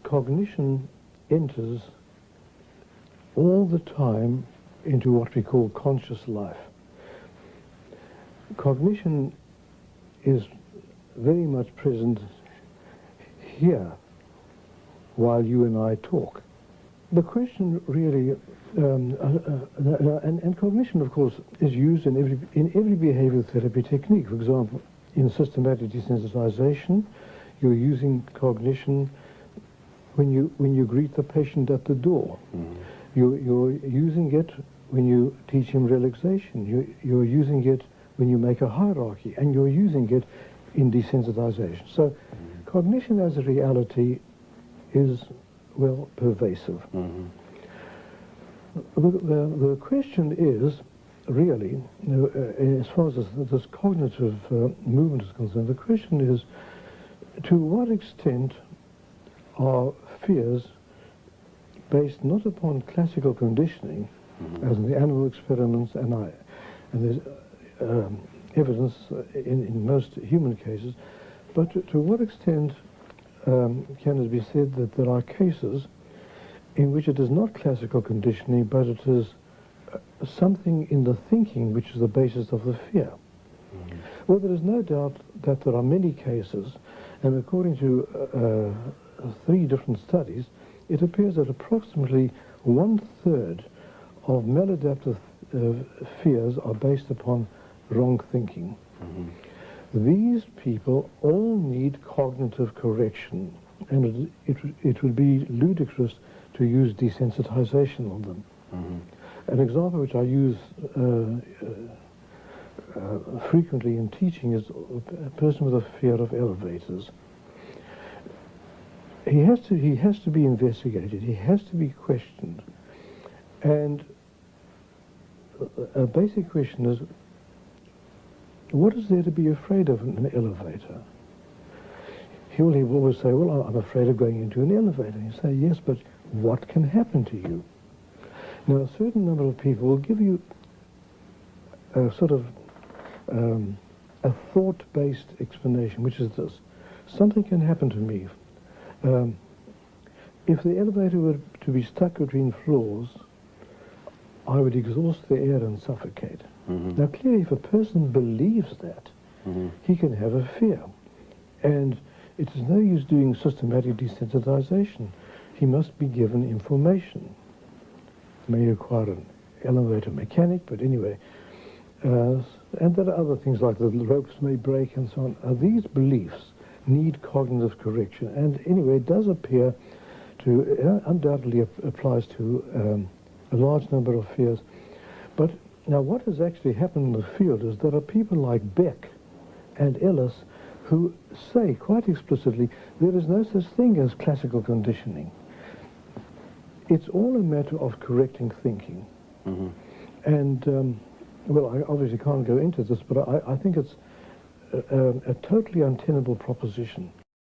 cognition enters all the time into what we call conscious life. Cognition is very much present here while you and I talk. The question really, and cognition, of course, is used in every behavioral therapy technique. For example, in systematic desensitization, you're using cognition when you greet the patient at the door. Mm-hmm. You're using it when you teach him relaxation. You're using it when you make a hierarchy, and you're using it in desensitization. So cognition as a reality is, well, pervasive. Mm-hmm. The question is, really, as far as this cognitive movement is concerned, the question is, to what extent are fears based not upon classical conditioning, mm-hmm. as in the animal experiments, and there's evidence in most human cases, but to what extent can it be said that there are cases in which it is not classical conditioning, but it is something in the thinking which is the basis of the fear? Mm-hmm. Well, there is no doubt that there are many cases, and according to 3 different studies, it appears that approximately 1/3 of maladaptive fears are based upon wrong thinking. Mm-hmm. These people all need cognitive correction, and it would be ludicrous to use desensitization on them. Mm-hmm. An example which I use frequently in teaching is a person with a fear of elevators. He has to be investigated. He has to be questioned, and a basic question is, what is there to be afraid of in an elevator? He will always say, well, I'm afraid of going into an elevator. You say, yes, but what can happen to you? Now, a certain number of people will give you a sort of a thought-based explanation, which is this: something can happen to me. If the elevator were to be stuck between floors, I would exhaust the air and suffocate. Mm-hmm. Now, clearly, if a person believes that, mm-hmm. he can have a fear. And it is no use doing systematic desensitization. He must be given information. May require an elevator mechanic, but anyway. And there are other things like the ropes may break and so on. These beliefs need cognitive correction. And anyway, it does appear to, undoubtedly applies to a large number of fears. But now what has actually happened in the field is there are people like Beck and Ellis who say quite explicitly there is no such thing as classical conditioning. It's all a matter of correcting thinking. Mm-hmm. And, well, I obviously can't go into this, but I think it's a totally untenable proposition.